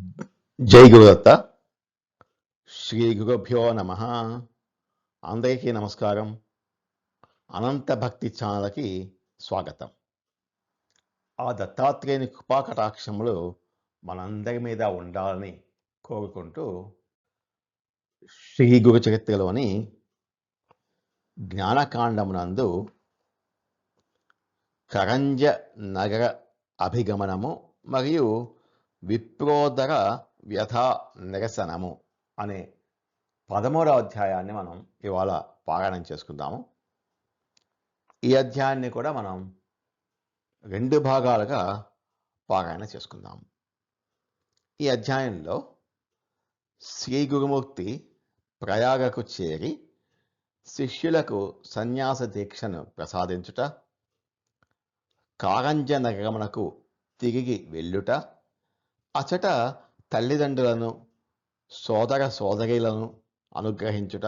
జై గురుదత్త. శ్రీ గురుభ్యో నమ. అందరికీ నమస్కారం. అనంత భక్తి ఛానల్కి స్వాగతం. ఆ దత్తాత్రేయుని కృపాకటాక్షములు మనందరి మీద ఉండాలని కోరుకుంటూ శ్రీ గురు చరిత్రలోని జ్ఞానకాండమునందు కరంజ నగర అభిగమనము మరియు విప్రోదర వ్యథా నిరసనము అనే 13వ అధ్యాయాన్ని మనం ఇవాళ పారాయణం చేసుకుందాము. ఈ అధ్యాయాన్ని కూడా మనం 2 భాగాలుగా పారాయణ చేసుకుందాము. ఈ అధ్యాయంలో శ్రీ గురుమూర్తి ప్రయాగకు చేరి శిష్యులకు సన్యాస దీక్షను ప్రసాదించుట, కారంజ నగరమునకు తిరిగి వెళ్ళుట, అచట తల్లిదండ్రులను సోదర సోదరీలను అనుగ్రహించుట,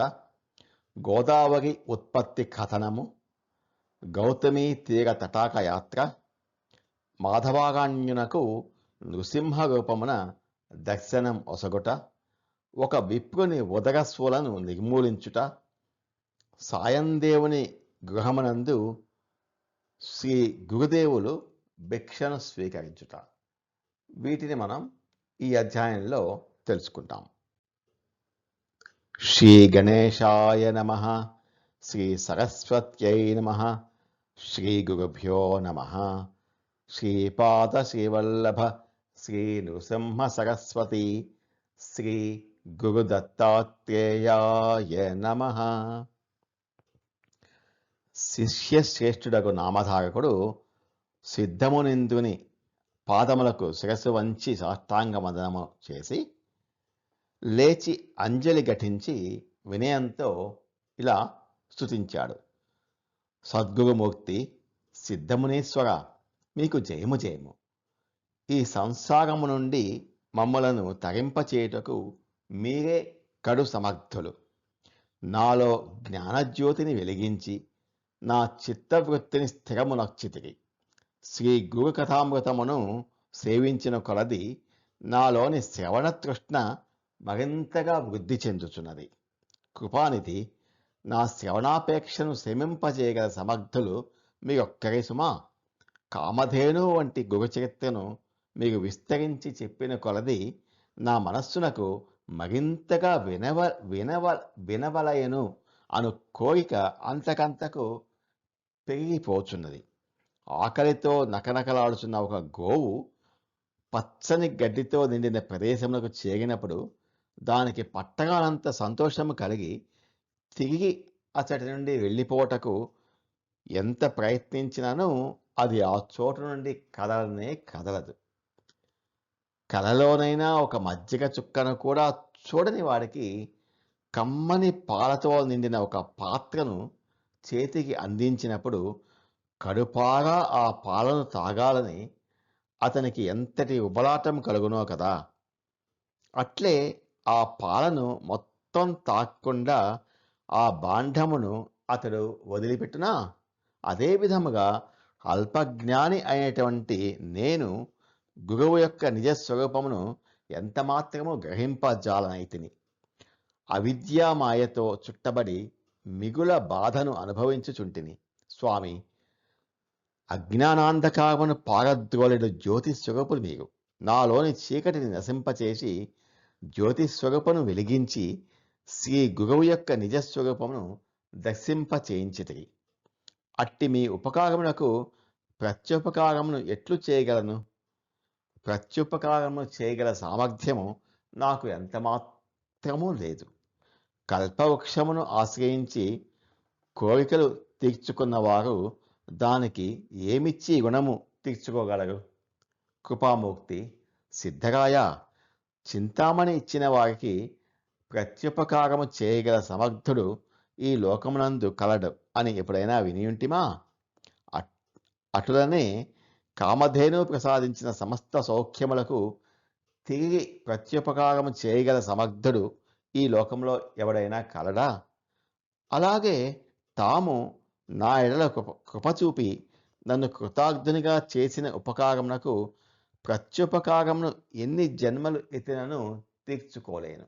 గోదావరి ఉత్పత్తి కథనము, గౌతమీ తీర తటాక యాత్ర, మాధవారణ్యునకు నృసింహ రూపమున దర్శనం ఒసగుట, ఒక విప్రుని ఉదరస్వులను నిర్మూలించుట, సాయందేవుని గృహమునందు శ్రీ గురుదేవులు భిక్షను స్వీకరించుట. వీటిని మనం ఈ అధ్యాయంలో తెలుసుకుంటాం. శ్రీ గణేశాయ నమః. శ్రీ సరస్వత్యై నమః. శ్రీ గురుభ్యో నమః. శ్రీపాద శ్రీవల్లభ శ్రీ నృసింహ సరస్వతి శ్రీ గురుదత్తాత్రేయాయ నమః. శిష్యశ్రేష్ఠుడకు నామధారకుడు సిద్ధమునిందుని పాదములకు శిరస్సు వంచి సాష్టాంగవందనము చేసి లేచి అంజలి ఘటించి వినయంతో ఇలా స్తుతించాడు. సద్గురుమూర్తి సిద్ధమునీశ్వర, మీకు జయము జయము. ఈ సంసారము నుండి మమ్మలను తరింపచేయుటకు మీరే కడు సమర్థులు. నాలో జ్ఞానజ్యోతిని వెలిగించి నా చిత్తవృత్తిని స్థిరమునర్చితిరి. శ్రీ గురు కథామృతమును సేవించిన కొలది నాలోని శ్రవణ తృష్ణ మరింతగా వృద్ధి చెందుచున్నది. కృపానిధి, నా శ్రవణాపేక్షను శమింపజేయగల సమర్థులు మీరొక్కరే సుమా. కామధేను వంటి గురుచరిత్రను మీరు విస్తరించి చెప్పిన కొలది నా మనస్సునకు మరింతగా వినవలయను అను కోరిక అంతకంతకు పెరిగిపోచున్నది. ఆకలితో నకనకలాడుచున్న ఒక గోవు పచ్చని గడ్డితో నిండిన ప్రదేశములకు చేరినప్పుడు దానికి పట్టగానంత సంతోషము కలిగి తిరిగి అచ్చటి నుండి వెళ్ళిపోవటకు ఎంత ప్రయత్నించినానో అది ఆ చోటు నుండి కదలనే కదలదు. కలలోనైనా ఒక మజ్జిగ చుక్కను కూడా చూడని వాడికి కమ్మని పాలతో నిండిన ఒక పాత్రను చేతికి అందించినప్పుడు కడుపారా ఆ పాలను తాగాలని అతనికి ఎంతటి ఉబలాటం కలుగునో కదా. అట్లే ఆ పాలను మొత్తం తాక్కుండా ఆ బాంఢమును అతడు వదిలిపెట్టునా, అదే విధముగా అల్పజ్ఞాని అయినటువంటి నేను గురువు యొక్క నిజస్వరూపమును ఎంత మాత్రము గ్రహింపజాలనైతిని. అవిద్యామాయతో చుట్టబడి మిగుల బాధను అనుభవించుచుంటిని. స్వామి, అజ్ఞానాంధకారమును పారద్రోలెడు జ్యోతిస్వరూపులు మీరు. నాలోని చీకటిని నశింపచేసి జ్యోతిస్వరూపను వెలిగించి శ్రీ గురువు యొక్క నిజస్వరూపమును దర్శింపచేయించితిరి. అట్టి మీ ఉపకారమునకు ప్రత్యుపకారమును ఎట్లు చేయగలను? ప్రత్యుపకారమును చేయగల సామర్థ్యము నాకు ఎంత మాత్రమూ లేదు. కల్పవృక్షమును ఆశ్రయించి కోరికలు తీర్చుకున్నవారు దానికి ఏమిచ్చి గుణము తీర్చుకోగలరు? కృపామూర్తి సిద్ధరాయ, చింతామణి ఇచ్చిన వారికి ప్రత్యుపకారము చేయగల సమర్థుడు ఈ లోకమునందు కలడు అని ఎప్పుడైనా వినియుంటిమా? అటులనే కామధేను ప్రసాదించిన సమస్త సౌఖ్యములకు తిరిగి ప్రత్యుపకారము చేయగల సమర్థుడు ఈ లోకంలో ఎవడైనా కలడా? అలాగే తాము నా ఎడల కృప చూపి నన్ను కృతార్థునిగా చేసిన ఉపకారమునకు ప్రత్యుపకారమును ఎన్ని జన్మలు ఎత్తినను తీర్చుకోలేను.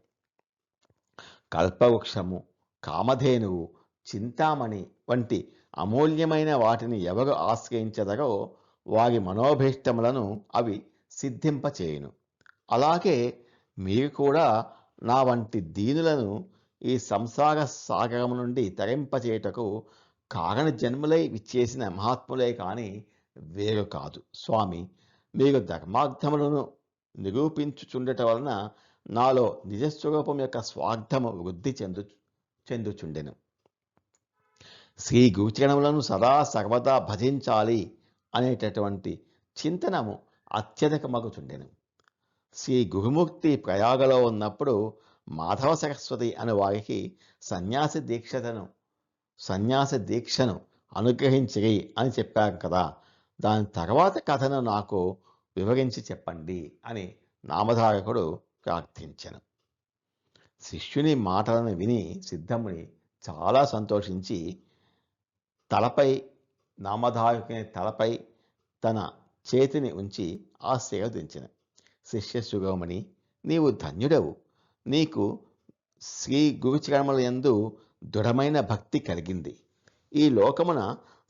కల్పవృక్షము, కామధేనువు, చింతామణి వంటి అమూల్యమైన వాటిని ఎవరు ఆశ్రయించదరో వారి మనోభీష్టములను అవి సిద్ధింపచేయును. అలాగే మీరు కూడా నా వంటి దీనులను ఈ సంసార సాగరము నుండి తరింపచేయుటకు కారణ జన్ములై విచ్చేసిన మహాత్ములే కాని వేరు కాదు. స్వామి, మీరు ధర్మార్థములను నిరూపించుచుండట వలన నాలో నిజస్వరూపం యొక్క స్వార్థము వృద్ధి చెందుచుండెను. శ్రీ గురుచరణములను సదా సర్వదా భజించాలి అనేటటువంటి చింతనము అత్యధికమగుచుండెను. శ్రీ గురుమూర్తి ప్రయాగలో ఉన్నప్పుడు మాధవ సరస్వతి అనే వారికి సన్యాసి దీక్షను అనుగ్రహించిరి అని చెప్పారు కదా. దాని తర్వాత కథను నాకు వివరించి చెప్పండి అని నామధారకుడు ప్రార్థించెను. శిష్యుని మాటలను విని సిద్ధముని చాలా సంతోషించి నామధారకుని తలపై తన చేతిని ఉంచి ఆశీర్వదించెను. శిష్య శిరోమణి, నీవు ధన్యుడవు. నీకు శ్రీ గురుచరణముల యందు దృఢమైన భక్తి కలిగింది. ఈ లోకమున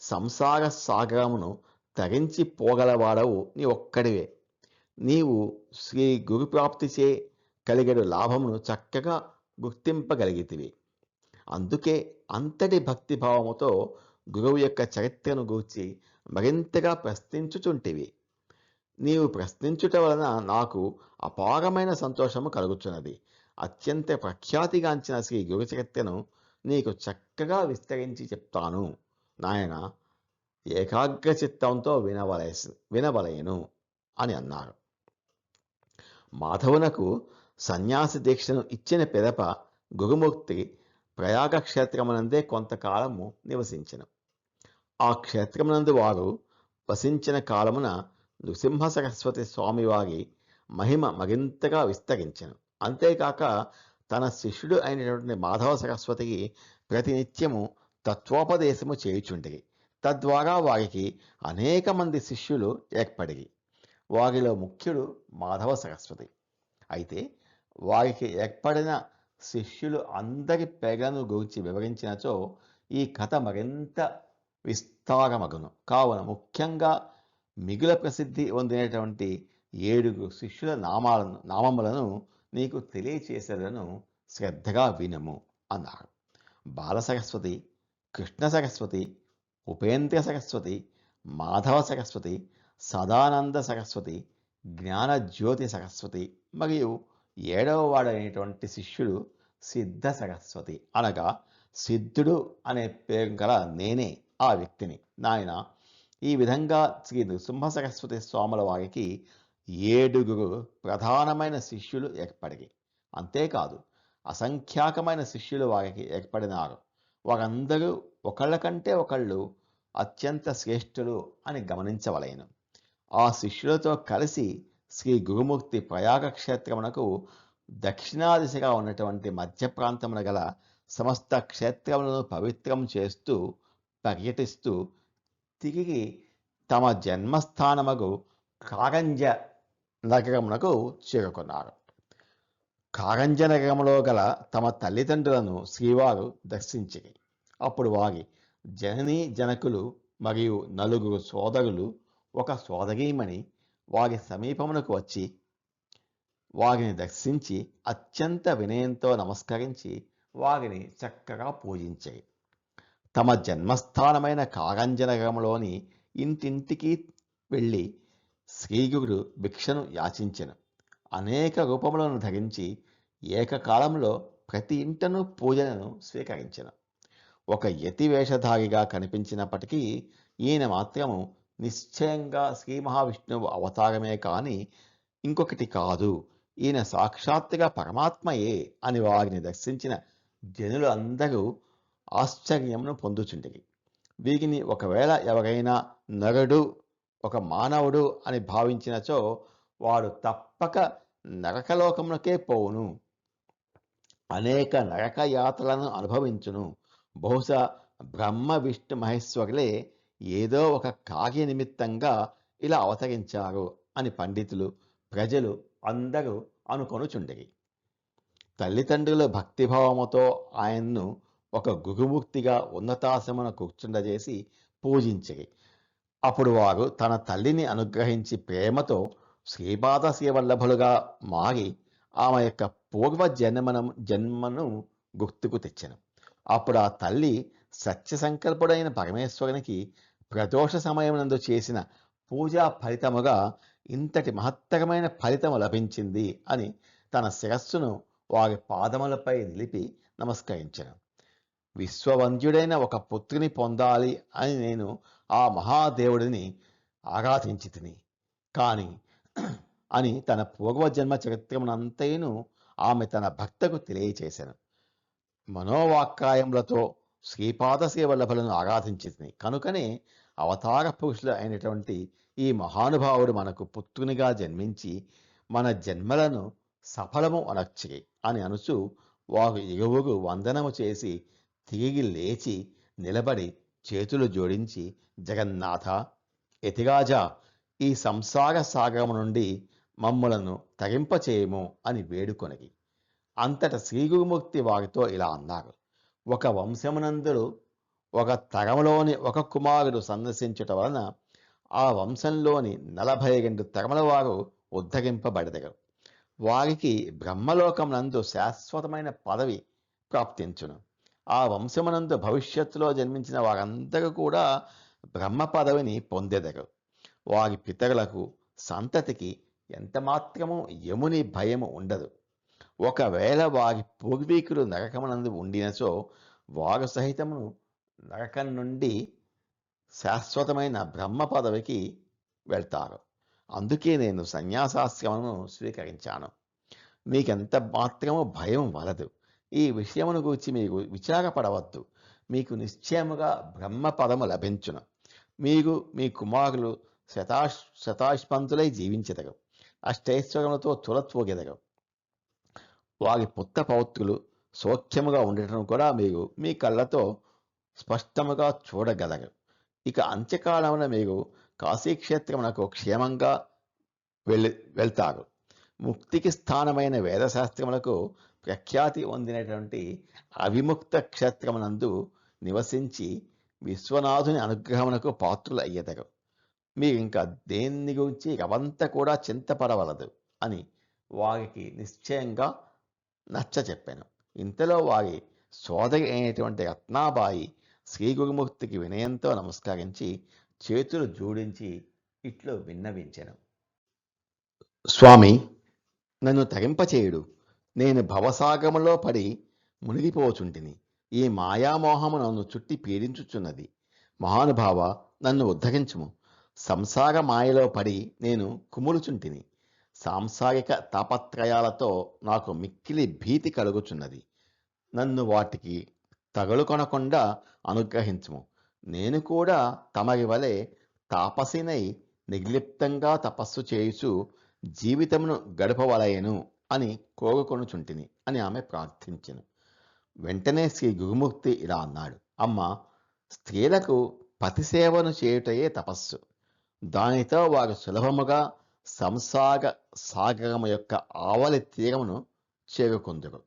సంసార సాగరమును తరించి పోగలవాడవు నీ ఒక్కడివే. నీవు శ్రీ గురుప్రాప్తిచే కలిగడు లాభమును చక్కగా గుర్తింపగలిగితివి. అందుకే అంతటి భక్తిభావముతో గురువు యొక్క చరిత్రను గూర్చి మరింతగా ప్రశ్నించుచుంటివి. నీవు ప్రశ్నించుట వలన నాకు అపారమైన సంతోషము కలుగుచున్నది. అత్యంత ప్రఖ్యాతిగాంచిన శ్రీ గురు చరిత్రను నీకు చక్కగా విస్తరించి చెప్తాను నాయన. ఏకాగ్ర చిత్తంతో వినవలయను అని అన్నారు. మాధవునకు సన్యాసి దీక్షను ఇచ్చిన పిదప గురుమూర్తి ప్రయాగ క్షేత్రమునందే కొంతకాలము నివసించెను. ఆ క్షేత్రమునందు వారు వసించిన కాలమున నృసింహ సరస్వతి స్వామివారి మహిమ మరింతగా విస్తరించెను. అంతేకాక తన శిష్యుడు అయినటువంటి మాధవ సరస్వతికి ప్రతినిత్యము తత్వోపదేశము చేయుచుండిరి. తద్వారా వారికి అనేక మంది శిష్యులు ఏర్పడిరి. వారిలో ముఖ్యుడు మాధవ సరస్వతి. అయితే వారికి ఏర్పడిన శిష్యులు అందరి పేర్లను గురించి వివరించినచో ఈ కథ మరింత విస్తారమగును. కావున ముఖ్యంగా మిగుల ప్రసిద్ధి పొందినటువంటి 7 శిష్యుల నామములను నీకు తెలియచేసేదను, శ్రద్ధగా వినము అన్నారు. బాల సరస్వతి, కృష్ణ సరస్వతి, ఉపేంద్ర సరస్వతి, మాధవ సరస్వతి, సదానంద సరస్వతి, జ్ఞానజ్యోతి సరస్వతి మరియు 7వ వాడైనటువంటి శిష్యుడు సిద్ధ సరస్వతి. అనగా సిద్ధుడు అనే పేరు గల నేనే ఆ వ్యక్తిని. నాయన, ఈ విధంగా శ్రీ నృసింహ సరస్వతి స్వాముల వారికి 7 ప్రధానమైన శిష్యులు ఏర్పడిరి. అంతేకాదు అసంఖ్యాకమైన శిష్యులు వారికి ఏర్పడినారు. వారందరూ ఒకళ్ళ కంటే ఒకళ్ళు అత్యంత శ్రేష్ఠులు అని గమనించవలెను. ఆ శిష్యులతో కలిసి శ్రీ గురుమూర్తి ప్రయాగ క్షేత్రమునకు దక్షిణా దిశగా ఉన్నటువంటి మధ్య ప్రాంతమున గల సమస్త క్షేత్రములను పవిత్రం చేస్తూ పర్యటిస్తూ తిరిగి తమ జన్మస్థానముకు కారంజ నగరమునకు చేరుకున్నారు. కారంజ నగరములో గల తమ తల్లిదండ్రులను శ్రీవారు దర్శించిరి. అప్పుడు వారి జననీ జనకులు మరియు 4 సోదరులు, ఒక సోదరీమణి వారి సమీపమునకు వచ్చి వారిని దర్శించి అత్యంత వినయంతో నమస్కరించి వారిని చక్కగా పూజించాయి. తమ జన్మస్థానమైన కారంజ నగరంలోని ఇంటింటికి వెళ్ళి శ్రీగురుడు భిక్షను యాచించెను. అనేక రూపములను ధరించి ఏకకాలంలో ప్రతి ఇంటను పూజలను స్వీకరించెను. ఒక యతి వేషధారిగా కనిపించినప్పటికీ ఈయన మాత్రము నిశ్చయంగా శ్రీ మహావిష్ణువు అవతారమే కాని ఇంకొకటి కాదు, ఈయన సాక్షాత్తుగా పరమాత్మయే అని వారిని దర్శించిన జనులు అందరూ ఆశ్చర్యమును పొందుచుండిరి. వీరిని ఒకవేళ ఎవరైనా నరుడు, ఒక మానవుడు అని భావించినచో వాడు తప్పక నరకలోకమునకే పోవును, అనేక నరకయాత్రలను అనుభవించును. బహుశా బ్రహ్మ విష్ణు మహేశ్వరులే ఏదో ఒక కార్య నిమిత్తంగా ఇలా అవతరించారు అని పండితులు ప్రజలు అందరూ అనుకొనుచుండిరి. తల్లిదండ్రుల భక్తిభావముతో ఆయన్ను ఒక గురుమూర్తిగా ఉన్నతాశ్రమన కూర్చుండజేసి పూజించిరి. అప్పుడు వారు తన తల్లిని అనుగ్రహించి ప్రేమతో శ్రీపాద శ్రీవల్లభులుగా మారి ఆమె యొక్క పూర్వ జన్మను గుర్తుకు తెచ్చెను. అప్పుడు ఆ తల్లి సత్యసంకల్పుడైన పరమేశ్వరునికి ప్రదోష సమయమునందు చేసిన పూజా ఫలితముగా ఇంతటి మహత్తరమైన ఫలితము లభించింది అని తన శిరస్సును వారి పాదములపై నిలిపి నమస్కరించెను. విశ్వవంద్యుడైన ఒక పుత్రిని పొందాలి అని నేను ఆ మహాదేవుడిని ఆరాధించి తిని కానీ అని తన పూర్వజన్మ చరిత్రమునంతయును ఆమె తన భక్తకు తెలియచేశాను. మనోవాక్కాయములతో శ్రీపాద శ్రీవల్లభులను ఆరాధించింది కనుకనే అవతార పురుషులు అయినటువంటి ఈ మహానుభావుడు మనకు పుత్రునిగా జన్మించి మన జన్మలను సఫలము అనర్చిరి అని అనుచు వారు ఇరువురు వందనము చేసి తిరిగి లేచి నిలబడి చేతులు జోడించి జగన్నాథ యతిరాజా ఈ సంసార సాగరము నుండి మమ్ములను తరింపచేయము అని వేడుకొనిరి. అంతట శ్రీగురుమూర్తి వారితో ఇలా అన్నారు. ఒక వంశమునందులు ఒక తరములోని ఒక కుమారుడు సందర్శించుట వలన ఆ వంశంలోని 42 తరముల వారు ఉద్ధరింపబడెదరు. వారికి బ్రహ్మలోకమునందు శాశ్వతమైన పదవి ప్రాప్తించును. ఆ వంశమునందు భవిష్యత్తులో జన్మించిన వారందరూ కూడా బ్రహ్మ పదవిని పొందెదరు. వారి పితరులకు సంతతికి ఎంత మాత్రము యముని భయము ఉండదు. ఒకవేళ వారి పూర్వీకులు నరకమునందు ఉండినచో వారు సహితమును నరకం నుండి శాశ్వతమైన బ్రహ్మ పదవికి వెళ్తారు. అందుకే నేను సన్యాసాశ్రమను స్వీకరించాను. మీకెంత మాత్రము భయం వలదు. ఈ విషయమును గురించి మీరు విచారపడవద్దు. మీకు నిశ్చయముగా బ్రహ్మ పదము లభించును. మీరు మీ కుమారులు శతాష్పంతులై జీవించెదరు. అష్టైశ్వర్యములతో తులతూగెదరు. వారి పుత్ర పౌత్రులు సౌఖ్యముగా ఉండటం కూడా మీరు మీ కళ్ళతో స్పష్టముగా చూడగలరు. ఇక అంత్యకాలమున మీరు కాశీక్షేత్రమునకు క్షేమంగా వెళ్తారు. ముక్తికి స్థానమైన వేదశాస్త్రములకు ప్రఖ్యాతి పొందినటువంటి అవిముక్త క్షేత్రమునందు నివసించి విశ్వనాథుని అనుగ్రహమునకు పాత్రులు అయ్యేదరు. మీరు ఇంకా దేన్ని గురించి రవంత కూడా చింతపడవలదు అని వారికి నిశ్చయంగా నచ్చ చెప్పాను. ఇంతలో వారి సోదరి అయినటువంటి రత్నాబాయి శ్రీ గురుమూర్తికి వినయంతో నమస్కరించి చేతులు జోడించి ఇట్లు విన్నవించెను. స్వామి, నన్ను తరింపచేయుడు. నేను భవసాగములో పడి మునిగిపోచుంటిని. ఈ మాయామోహము నన్ను చుట్టి పీడించుచున్నది. మహానుభావ, నన్ను ఉద్ధరించుము. సంసార మాయలో పడి నేను కుములుచుంటిని. సాంసారిక తాపత్రయాలతో నాకు మిక్కిలి భీతి కలుగుచున్నది. నన్ను వాటికి తగులుకొనకుండా అనుగ్రహించుము. నేను కూడా తమరి వలె తాపసినై నిర్లిప్తంగా తపస్సు చేయుచు జీవితమును గడపవలయను అని కోరుకొనుచుంటిని అని ఆమె ప్రార్థించెను. వెంటనే శ్రీ గురుమూర్తి ఇలా అన్నాడు. అమ్మ, స్త్రీలకు పతిసేవను చేయుటయే తపస్సు. దానితో వారు సులభముగా సంసార సాగరము యొక్క ఆవలి తీరమును చేరుకుందురు.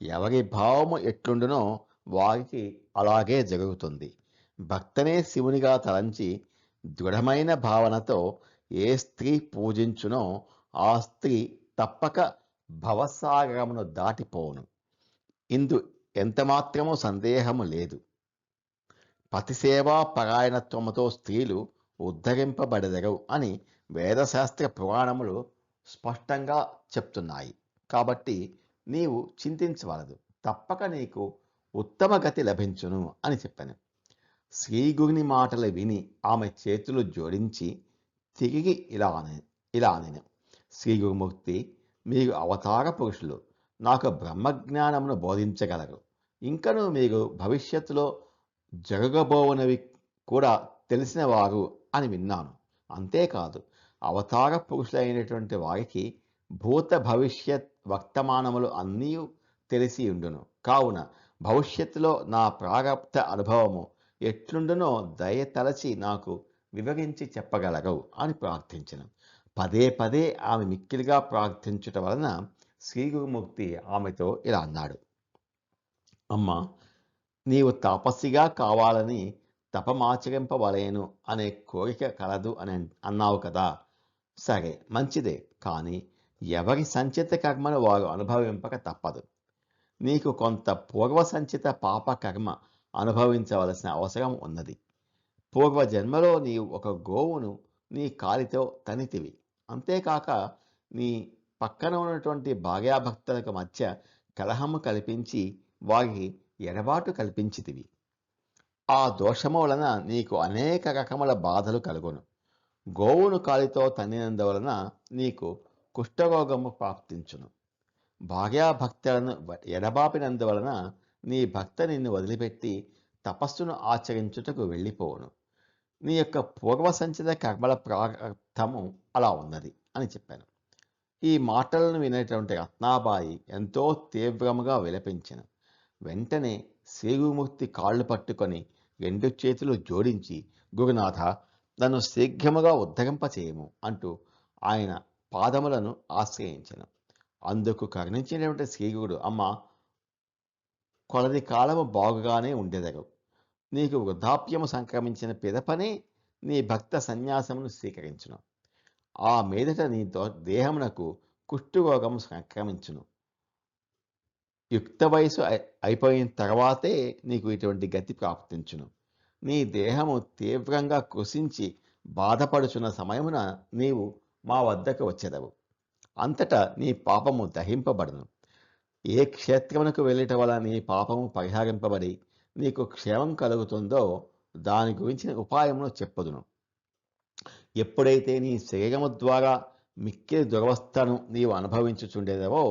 ఎవరి భావము ఎట్లుండునో వారికి అలాగే జరుగుతుంది. భక్తనే శివునిగా తలంచి దృఢమైన భావనతో ఏ స్త్రీ పూజించునో ఆ స్త్రీ తప్పక భవసాగరమును దాటిపోవును. ఇందు ఎంతమాత్రమూ సందేహము లేదు. పతిసేవా పరాయణత్వముతో స్త్రీలు ఉద్ధరింపబడెదరు అని వేదశాస్త్ర పురాణములు స్పష్టంగా చెప్తున్నాయి. కాబట్టి నీవు చింతించవలదు. తప్పక నీకు ఉత్తమ గతి లభించును అని చెప్పాను. శ్రీగురుని మాటలు విని ఆమె చేతులు జోడించి తిరిగి ఇలా అనెను. శ్రీ గురుమూర్తి, మీరు అవతార పురుషులు. నాకు బ్రహ్మజ్ఞానమును బోధించగలరు. ఇంకనూ మీరు భవిష్యత్తులో జరగబోవునవి కూడా తెలిసిన వారు అని విన్నాను. అంతేకాదు, అవతార పురుషులైనటువంటి వారికి భూత భవిష్యత్ వర్తమానములు అన్నీ తెలిసి ఉండును. కావున భవిష్యత్తులో నా ప్రారబ్ధ అనుభవము ఎట్లుండునో దయతలచి నాకు వివరించి చెప్పగలరు అని ప్రార్థించను. పదే పదే ఆమె మిక్కిలిగా ప్రార్థించుట వలన శ్రీ గురుమూర్తి ఆమెతో ఇలా అన్నాడు: అమ్మా, నీవు తపస్సిగా కావాలని తపమాచరింపవలేను అనే కోరిక కలదు అని అన్నావు కదా. సరే, మంచిదే. కానీ ఎవరి సంచిత కర్మను వారు అనుభవింపక తప్పదు. నీకు కొంత పూర్వ సంచిత పాప కర్మ అనుభవించవలసిన అవసరం ఉన్నది. పూర్వజన్మలో నీవు ఒక గోవును నీ కాలితో తనితివి. అంతేకాక నీ పక్కన ఉన్నటువంటి భార్యాభర్తలకు మధ్య కలహము కల్పించి వారికి ఎడబాటు కల్పించితివి. ఆ దోషము వలన నీకు అనేక రకముల బాధలు కలుగును. గోవును కాలితో తన్నినందువలన నీకు కుష్ఠరోగము ప్రాప్తించును. భార్యాభక్తులను ఎడబాపినందువలన నీ భర్త నిన్ను వదిలిపెట్టి తపస్సును ఆచరించుటకు వెళ్ళిపోవును. నీ యొక్క పూర్వ సంచిత కర్మల ప్రారంధము అలా ఉన్నది అని చెప్పాను. ఈ మాటలను వినేటువంటి రత్నాబాయి ఎంతో తీవ్రముగా విలపించెను. వెంటనే శ్రీగురుమూర్తి కాళ్ళు పట్టుకొని 2 చేతులు జోడించి, గురునాథ, నన్ను శీఘ్రముగా ఉద్ధరింపచేయము అంటూ ఆయన పాదములను ఆశ్రయించెను. అందుకు కరుణించినటువంటి శ్రీగురుడు, అమ్మ, కొలది కాలము బాగుగానే ఉండెదరు. నీకు వృద్ధాప్యము సంక్రమించిన పిదపనే నీ భక్త సన్యాసమును స్వీకరించును. ఆ మీదట నీ దేహమునకు కుష్ఠరోగము సంక్రమించును. యుక్త వయసు అయిపోయిన తర్వాతే నీకు ఇటువంటి గతి ప్రాప్తించును. నీ దేహము తీవ్రంగా కృషించి బాధపడుచున్న సమయమున నీవు మా వద్దకు వచ్చెదవు. అంతటా నీ పాపము దహింపబడును. ఏ క్షేత్రమునకు వెళ్ళట వలన నీ పాపము పరిహరింపబడి నీకు క్షేమం కలుగుతుందో దాని గురించిన ఉపాయమును చెప్పుదును. ఎప్పుడైతే నీ శరీరము ద్వారా మిక్కిలి దురవస్థను నీవు అనుభవించుచుండేదవో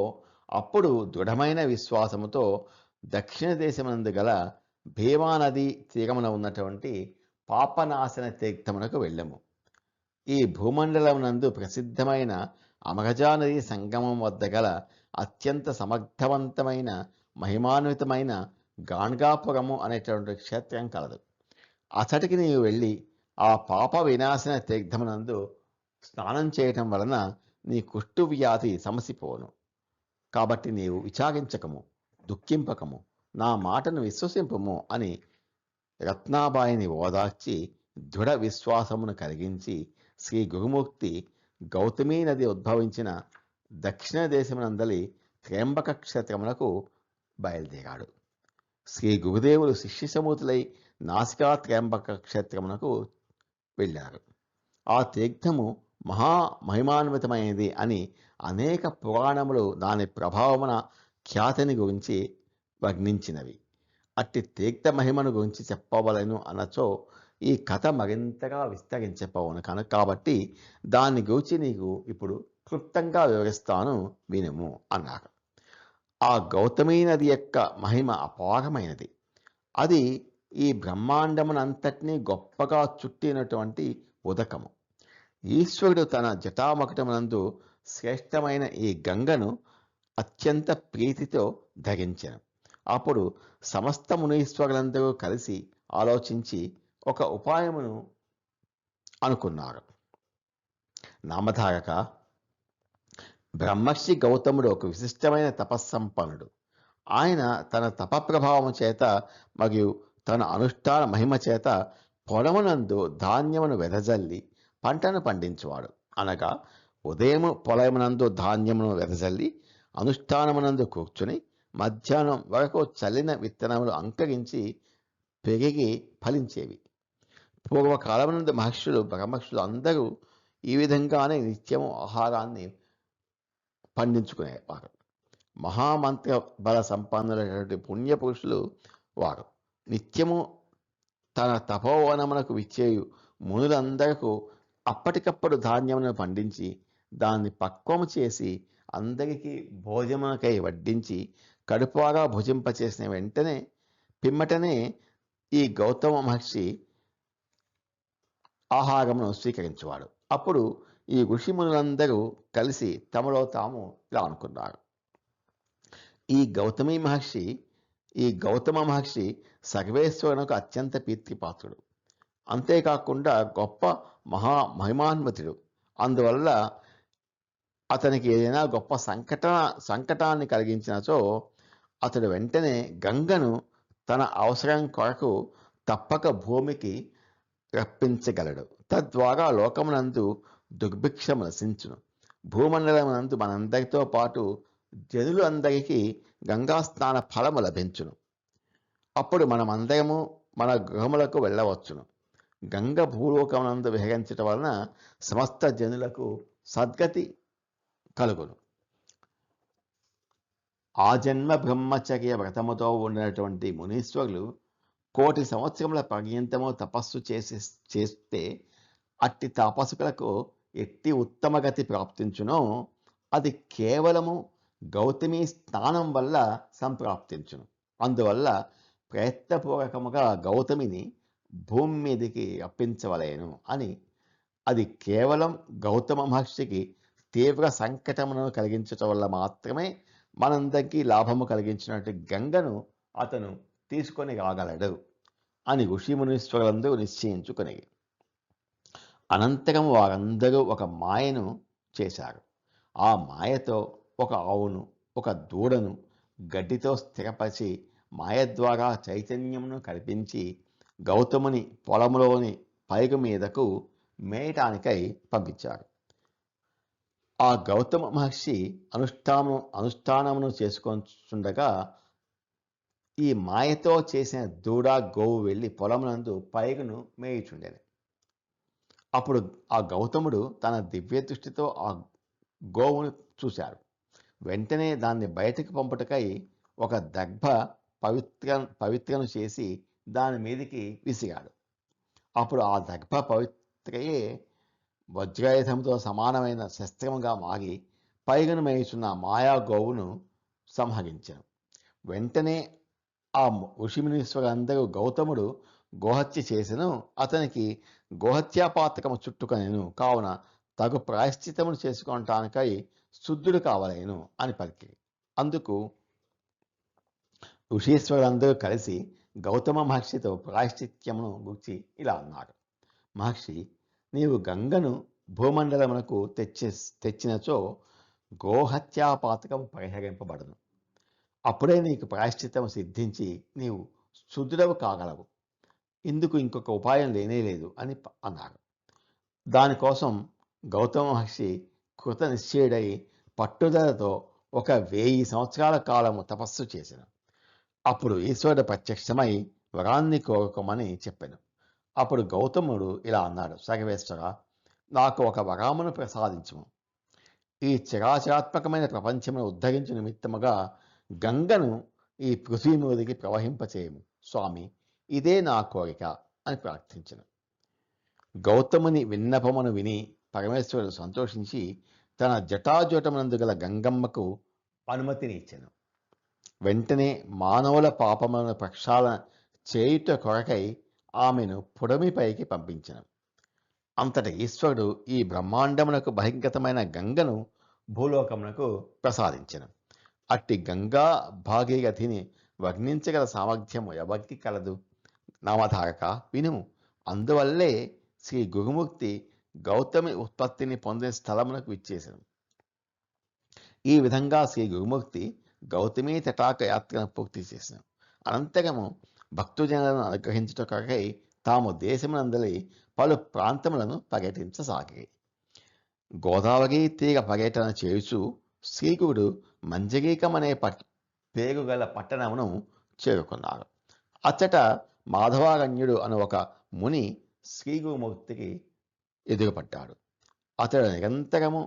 అప్పుడు దృఢమైన విశ్వాసముతో దక్షిణ దేశమునందు గల భీమానది తీరమున ఉన్నటువంటి పాపనాశన తీర్థమునకు వెళ్ళము. ఈ భూమండలమునందు ప్రసిద్ధమైన అమరజానది సంగమం వద్ద గల అత్యంత సమర్థవంతమైన మహిమాన్వితమైన గాణగాపురము అనేటువంటి క్షేత్రం కలదు. అతడికి నీవు వెళ్ళి ఆ పాప వినాశన తీర్థమునందు స్నానం చేయటం వలన నీ కుష్టు వ్యాధి సమసిపోను. కాబట్టి నీవు విచారించకము, దుఃఖింపకము, నా మాటను విశ్వసింపము అని రత్నాబాయిని ఓదార్చి దృఢ విశ్వాసమును కలిగించి శ్రీ గురుమూర్తి గౌతమీ నది ఉద్భవించిన దక్షిణ దేశమునందలి త్ర్యంబక క్షేత్రమునకు బయలుదేరాడు. శ్రీ గురుదేవులు శిష్యసమూతులై నాసికా త్ర్యంబక క్షేత్రమునకు వెళ్ళారు. ఆ తీర్థము మహామహిమాన్వితమైనది అని అనేక పురాణములు దాని ప్రభావమున ఖ్యాతిని గురించి వర్ణించినవి. అట్టి తీర్థ మహిమను గురించి చెప్పవలను అనచో ఈ కథ మరింతగా విస్తరించపోవను కాబట్టి దాన్ని గురించి నీకు ఇప్పుడు క్లుప్తంగా వివరిస్తాను, వినుము అన్నారు. ఆ గౌతమీ నది యొక్క మహిమ అపారమైనది. అది ఈ బ్రహ్మాండమునంతటినీ గొప్పగా చుట్టినటువంటి ఉదకము. ఈశ్వరుడు తన జటామకుటమునందు శ్రేష్టమైన ఈ గంగను అత్యంత ప్రీతితో ధరించెను. అప్పుడు సమస్త మునీశ్వరులందరూ కలిసి ఆలోచించి ఒక ఉపాయమును అనుకున్నారు. నామధారక, బ్రహ్మర్షి గౌతముడు ఒక విశిష్టమైన తపస్సంపన్నుడు. ఆయన తన తపప్రభావము చేత మరియు తన అనుష్ఠాన మహిమ చేత పొలమునందు ధాన్యమును వెదజల్లి పంటను పండించువాడు. అనగా ఉదయము పొలమునందు ధాన్యమును వెదజల్లి అనుష్ఠానమునందు కూర్చుని మధ్యాహ్నం వరకు చల్లిన విత్తనములు అంకరించి పెరిగి ఫలించేవి. పూర్వకాలమునందు మహర్షులు, బ్రహ్మర్షులు అందరూ ఈ విధంగానే నిత్యము ఆహారాన్ని పండించుకునేవారు. మహామంత్ర బల సంపన్నులైనటువంటి పుణ్యపురుషులు వారు. నిత్యము తన తపోవనమునకు విచ్చేయు మునులందరకు అప్పటికప్పుడు ధాన్యమును పండించి దాన్ని పక్వము చేసి అందరికీ భోజనమునకై వడ్డించి కడుపారా భుజింపచేసిన పిమ్మటనే ఈ గౌతమ మహర్షి ఆహారమును స్వీకరించువాడు. అప్పుడు ఈ ఋషిమునులందరూ కలిసి తమలో తాము ఇలా అనుకున్నారు: ఈ గౌతమ మహర్షి సర్వేశ్వరునకు అత్యంత ప్రీతిపాత్రుడు. అంతేకాకుండా గొప్ప మహిమాన్వితుడు. అందువల్ల అతనికి ఏదైనా గొప్ప సంకటాన్ని కలిగించినచో అతడు వెంటనే గంగను తన అవసరం కొరకు తప్పక భూమికి రప్పించగలడు. తద్వారా లోకమునందు దుర్భిక్షము నశించును. భూమండలమునందు మనందరితో పాటు జనులు అందరికీ గంగా స్నాన ఫలము లభించును. అప్పుడు మనమందరము మన గృహములకు వెళ్ళవచ్చును. గంగ భూలోకమునందు విహరించటం వలన సమస్త జనులకు సద్గతి కలుగును. ఆ జన్మ బ్రహ్మచర్య వ్రతముతో ఉండినటువంటి మునీశ్వరులు 1,000,000 సంవత్సరముల పర్యంతము తపస్సు చేస్తే అట్టి తపస్సులకు ఎట్టి ఉత్తమ గతి ప్రాప్తించునో అది కేవలము గౌతమి స్నానం వల్ల సంప్రాప్తించును. అందువల్ల ప్రయత్నపూర్వకముగా గౌతమిని భూమి మీదకి రప్పించవలేను అని, అది కేవలం గౌతమ మహర్షికి తీవ్ర సంకటమును కలిగించటం వల్ల మాత్రమే మనందరికీ లాభము కలిగించినట్టు గంగను అతను తీసుకొని రాగలడు అని ఋషిమునీశ్వరులందరూ నిశ్చయించుకొని అనంతరం వారందరూ ఒక మాయను చేశారు. ఆ మాయతో ఒక ఆవును, ఒక దూడను గడ్డితో స్థిరపరిచి మాయ ద్వారా చైతన్యమును కల్పించి గౌతముని పొలంలోని పైరు మీదకు మేయటానికై పంపించారు. ఆ గౌతమ మహర్షి అనుష్ఠానమును చేసుకొంచుండగా ఈ మాయతో చేసిన దూడ గోవు వెళ్ళి పొలమునందు పైరును మేయుచుండెను. అప్పుడు ఆ గౌతముడు తన దివ్య దృష్టితో ఆ గోవును చూశాడు. వెంటనే దాన్ని బయటకు పంపుటకై ఒక దర్భ పవిత్రను చేసి దాని మీదికి విసిరాడు. అప్పుడు ఆ దర్భ పవిత్రయే వజ్రాయుధంతో సమానమైన శస్త్రముగా మారి పైరును మేయుచున్న మాయా గోవును సంహరించెను. వెంటనే ఆ ఋషిమునీశ్వరులందరూ గౌతముడు గోహత్య చేసెను, అతనికి గోహత్యాపాతకము చుట్టుకొనెను, కావున తగు ప్రాయశ్చితమును చేసుకొనటానికై శుద్ధుడు కావలేను అని పలికిరి. అందుకు ఋషీశ్వరులందరూ కలిసి గౌతమ మహర్షితో ప్రాయశ్చిత్యమును గురించి ఇలా అన్నారు. మహర్షి, నీవు గంగను భూమండలమునకు తెచ్చినచో గోహత్యాపాతకము పరిహరింపబడను. అప్పుడే నీకు ప్రాయశ్చిత్తము సిద్ధించి నీవు శుద్ధుడవు కాగలవు. ఇందుకు ఇంకొక ఉపాయం లేనేలేదు అని అన్నారు. దానికోసం గౌతమ మహర్షి కృత నిశ్చయుడై పట్టుదలతో 1,000 సంవత్సరాల కాలము తపస్సు చేసిన. అప్పుడు ఈశ్వరుడు ప్రత్యక్షమై వరాన్ని కోరుకోమని చెప్పాను. అప్పుడు గౌతముడు ఇలా అన్నాడు, సర్వేశ్వర, నాకు ఒక వరమును ప్రసాదించుము. ఈ చరాచరాత్మకమైన ప్రపంచమును ఉద్ధరించు నిమిత్తముగా గంగను ఈ పృథ్వీ మీదికి ప్రవహింపచేయము స్వామి, ఇదే నా కోరిక అని ప్రార్థించను. గౌతముని విన్నపమును విని పరమేశ్వరుడు సంతోషించి తన జటాజూటమునందు గల గంగమ్మకు అనుమతిని ఇచ్చెను. వెంటనే మానవుల పాపములను ప్రక్షాళన చేయుట కొరకై ఆమెను పుడమిపైకి పంపించెను. అంతట ఈశ్వరుడు ఈ బ్రహ్మాండమునకు బహిర్గతమైన గంగను భూలోకమునకు ప్రసాదించెను. అట్టి గంగా భాగీరథిని వర్ణించగల సామర్థ్యము ఎవరికి కలదు? నామధారక వినుము. అందువల్లే శ్రీ గురుమూర్తి గౌతమి ఉత్పత్తిని పొందిన స్థలమునకు విచ్చేసెను. ఈ విధంగా శ్రీ గురుమూర్తి గౌతమీ తటాక యాత్రను పూర్తి చేసెను. అనంతరము భక్తుజనులను అనుగ్రహించుట కొరకై తాము దేశమునందలి పలు ప్రాంతములను పర్యటించసాగి గోదావరి తీర పర్యటన చేయుచు శ్రీగురుడు మంజరీకమనే పేరు గల పట్టణమును చేరుకున్నారు. అచ్చట మాధవారణ్యుడు అను ఒక ముని శ్రీగురుమూర్తికి ఎదురుపడ్డాడు. అతడు నిరంతరము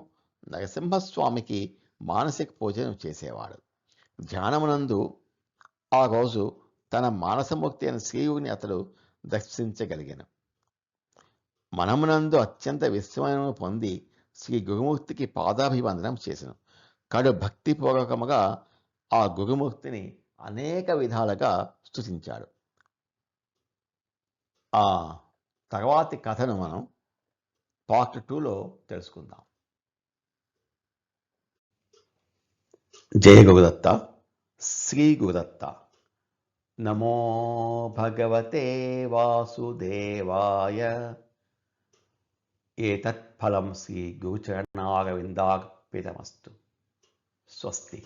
నరసింహస్వామికి మానసిక పూజను చేసేవాడు. ధ్యానమునందు ఆ రోజు తన మానసమూర్తి అయిన శ్రీగురిని అతడు దర్శించగలిగాను. మనమునందు అత్యంత విస్మయము పొంది శ్రీ గురుమూర్తికి పాదాభివందనం చేసెను. కడు భక్తిపూర్వకముగా ఆ గురుమూర్తిని అనేక విధాలుగా స్తుతించాడు. ఆ తర్వాతి కథను మనం పార్ట్ 2లో తెలుసుకుందాం. జయ గురుదత్త. శ్రీ గురుదత్త. నమో భగవతే వాసుదేవాయ. ఏతత్ ఫలం శ్రీ గురుచరణారవిందార్పితమస్తు. స్వస్తి.